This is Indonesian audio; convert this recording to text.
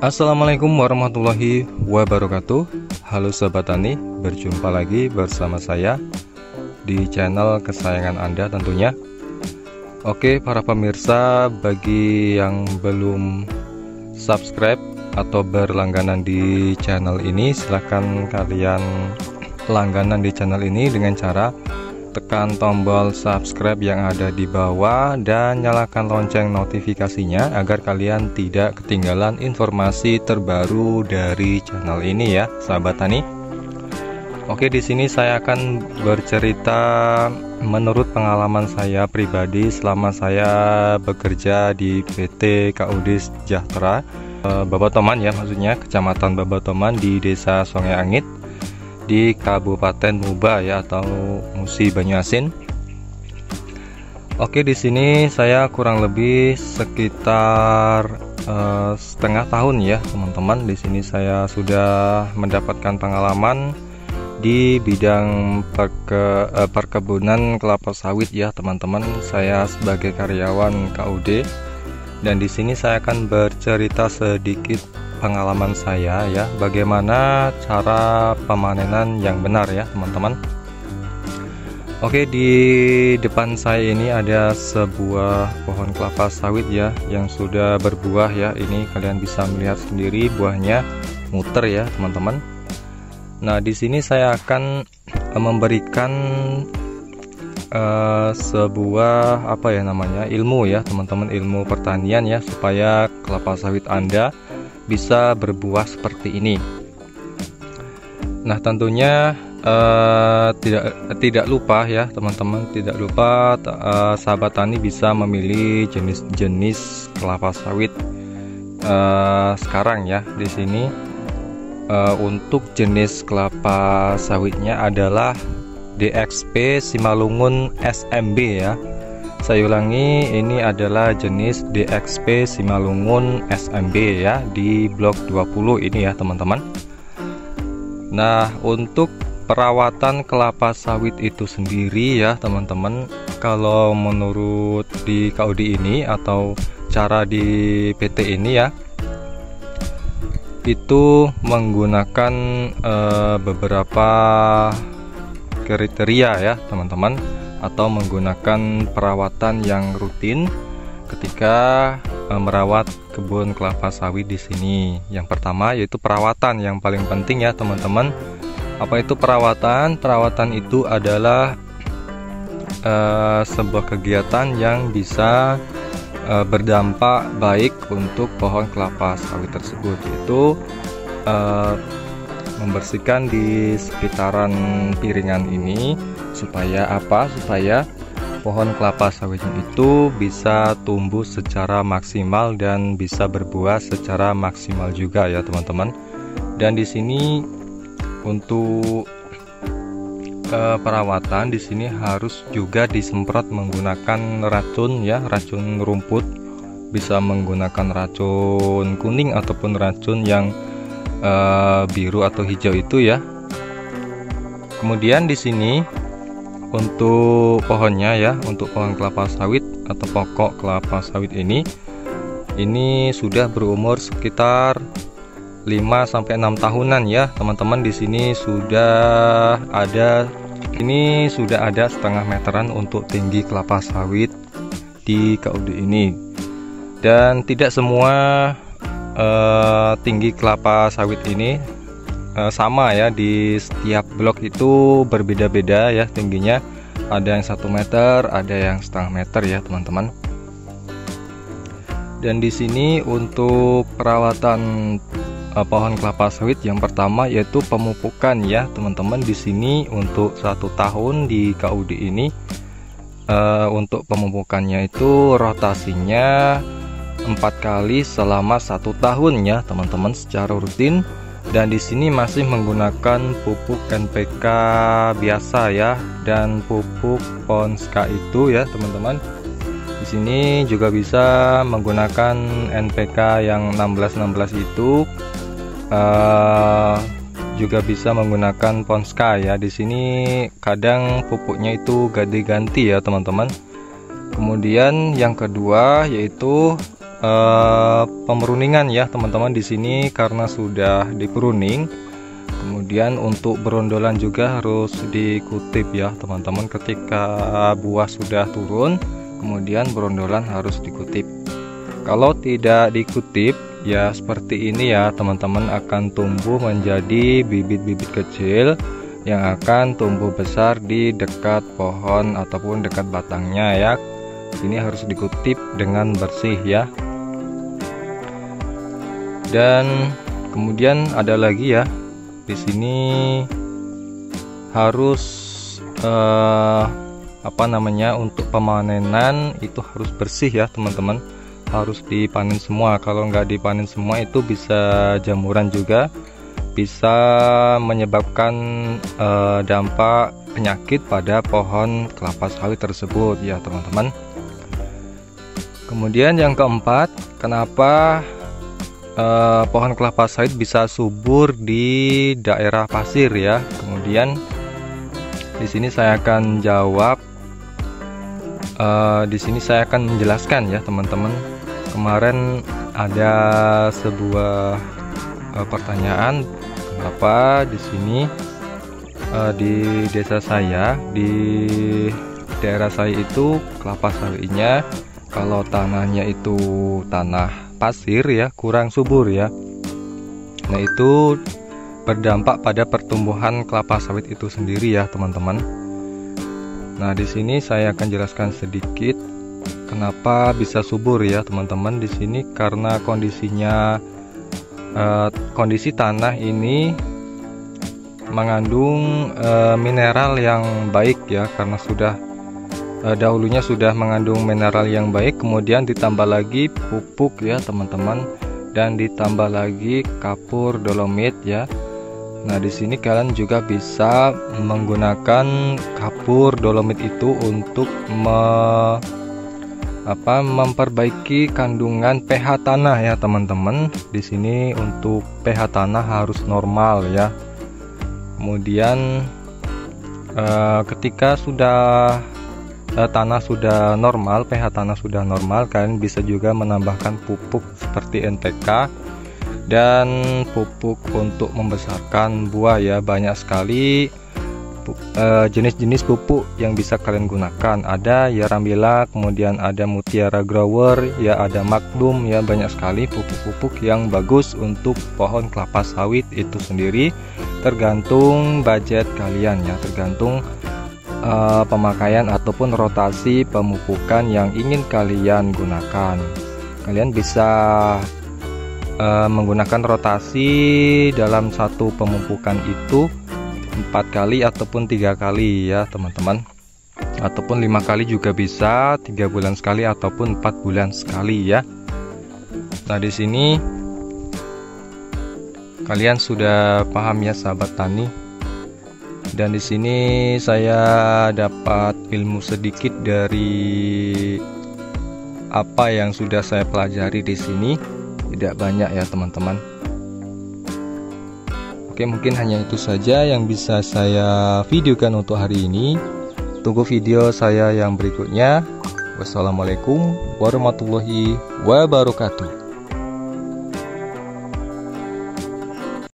Assalamualaikum warahmatullahi wabarakatuh. Halo Sobat Tani, berjumpa lagi bersama saya di channel kesayangan Anda tentunya. Oke para pemirsa, bagi yang belum subscribe atau berlangganan di channel ini, silahkan kalian langganan di channel ini dengan cara tekan tombol subscribe yang ada di bawah dan nyalakan lonceng notifikasinya agar kalian tidak ketinggalan informasi terbaru dari channel ini ya, sahabat tani. Oke, di sini saya akan bercerita menurut pengalaman saya pribadi selama saya bekerja di PT KUD Sejahtera Babatoman ya, maksudnya Kecamatan Babatoman di Desa Songai Angit di Kabupaten Muba ya, atau Musi Banyuasin. Oke, di sini saya kurang lebih sekitar setengah tahun ya teman-teman. Di sini saya sudah mendapatkan pengalaman di bidang perkebunan kelapa sawit ya teman-teman. Saya sebagai karyawan KUD, dan di sini saya akan bercerita sedikit pengalaman saya ya, bagaimana cara pemanenan yang benar ya teman-teman. Oke, di depan saya ini ada sebuah pohon kelapa sawit ya yang sudah berbuah ya. Ini kalian bisa melihat sendiri buahnya muter ya teman-teman. Nah, di sini saya akan memberikan sebuah ilmu ya teman-teman, ilmu pertanian ya, supaya kelapa sawit Anda bisa berbuah seperti ini. Nah, tentunya tidak lupa ya teman-teman, tidak lupa sahabat tani bisa memilih jenis-jenis kelapa sawit sekarang ya. Di sini untuk jenis kelapa sawitnya adalah DXP Simalungun SMB ya. Saya ulangi, ini adalah jenis DXP Simalungun SMB ya, di blok 20 ini ya teman-teman. Nah, untuk perawatan kelapa sawit itu sendiri ya teman-teman, kalau menurut di KUD ini atau cara di PT ini ya, itu menggunakan beberapa kriteria ya teman-teman, atau menggunakan perawatan yang rutin ketika merawat kebun kelapa sawit di sini. Yang pertama yaitu perawatan, yang paling penting ya teman-teman. Apa itu perawatan? Perawatan itu adalah sebuah kegiatan yang bisa berdampak baik untuk pohon kelapa sawit tersebut, yaitu membersihkan di sekitaran piringan ini. Supaya apa? Supaya pohon kelapa sawitnya itu bisa tumbuh secara maksimal dan bisa berbuah secara maksimal juga ya teman-teman. Dan di sini untuk perawatan di sini harus juga disemprot menggunakan racun ya, racun rumput. Bisa menggunakan racun kuning ataupun racun yang biru atau hijau itu ya. Kemudian di sini untuk pohonnya ya, untuk pohon kelapa sawit atau pokok kelapa sawit ini sudah berumur sekitar 5-6 tahunan ya teman-teman. Di sini sudah ada setengah meteran untuk tinggi kelapa sawit di KUD ini. Dan tidak semua tinggi kelapa sawit ini sama ya, di setiap blok itu berbeda-beda ya tingginya. Ada yang 1 meter, ada yang setengah meter ya teman-teman. Dan di sini untuk perawatan pohon kelapa sawit yang pertama yaitu pemupukan ya teman-teman. Di sini untuk 1 tahun di KUD ini untuk pemupukannya itu rotasinya 4 kali selama 1 tahun ya teman-teman, secara rutin. Dan di sini masih menggunakan pupuk NPK biasa ya, dan pupuk Ponska itu ya teman-teman. Di sini juga bisa menggunakan NPK yang 16-16 itu, juga bisa menggunakan Ponska ya. Di sini kadang pupuknya itu ganti-ganti ya teman-teman. Kemudian yang kedua yaitu pemeruningan ya teman-teman. Di sini karena sudah diperuning, kemudian untuk berondolan juga harus dikutip ya teman-teman. Ketika buah sudah turun, kemudian berondolan harus dikutip. Kalau tidak dikutip ya seperti ini ya teman-teman, akan tumbuh menjadi bibit-bibit kecil yang akan tumbuh besar di dekat pohon ataupun dekat batangnya ya. Ini harus dikutip dengan bersih ya. Dan kemudian ada lagi ya, di sini harus untuk pemanenan itu harus bersih ya teman-teman, harus dipanen semua. Kalau nggak dipanen semua itu bisa jamuran juga, bisa menyebabkan dampak penyakit pada pohon kelapa sawit tersebut ya teman-teman. Kemudian yang keempat, kenapa pohon kelapa sawit bisa subur di daerah pasir ya. Kemudian di sini saya akan jawab, di sini saya akan menjelaskan ya teman-teman. Kemarin ada sebuah pertanyaan, kenapa di sini di desa saya, di daerah saya itu kelapa sawitnya kalau tanahnya itu tanah pasir ya kurang subur ya. Nah itu berdampak pada pertumbuhan kelapa sawit itu sendiri ya teman-teman. Nah di sini saya akan jelaskan sedikit kenapa bisa subur ya teman-teman. Di sini karena kondisinya kondisi tanah ini mengandung mineral yang baik ya, karena sudah dahulunya sudah mengandung mineral yang baik, kemudian ditambah lagi pupuk ya teman-teman, dan ditambah lagi kapur dolomit ya. Nah di sini kalian juga bisa menggunakan kapur dolomit itu untuk memperbaiki kandungan pH tanah ya teman-teman. Di sini untuk pH tanah harus normal ya. Kemudian ketika sudah tanah sudah normal, pH tanah sudah normal, kalian bisa juga menambahkan pupuk seperti NPK dan pupuk untuk membesarkan buah ya. Banyak sekali jenis-jenis pupuk yang bisa kalian gunakan. Ada Yaramila, kemudian ada Mutiara Grower ya, ada Magnum ya. Banyak sekali pupuk-pupuk yang bagus untuk pohon kelapa sawit itu sendiri. Tergantung budget kalian ya, tergantung pemakaian ataupun rotasi pemupukan yang ingin kalian gunakan. Kalian bisa menggunakan rotasi dalam satu pemupukan itu 4 kali ataupun 3 kali ya teman-teman, ataupun 5 kali juga bisa, 3 bulan sekali ataupun 4 bulan sekali ya. Nah di sini kalian sudah paham ya sahabat tani. Dan di sini saya dapat ilmu sedikit dari apa yang sudah saya pelajari di sini, tidak banyak ya teman-teman. Oke, mungkin hanya itu saja yang bisa saya videokan untuk hari ini. Tunggu video saya yang berikutnya. Wassalamualaikum warahmatullahi wabarakatuh.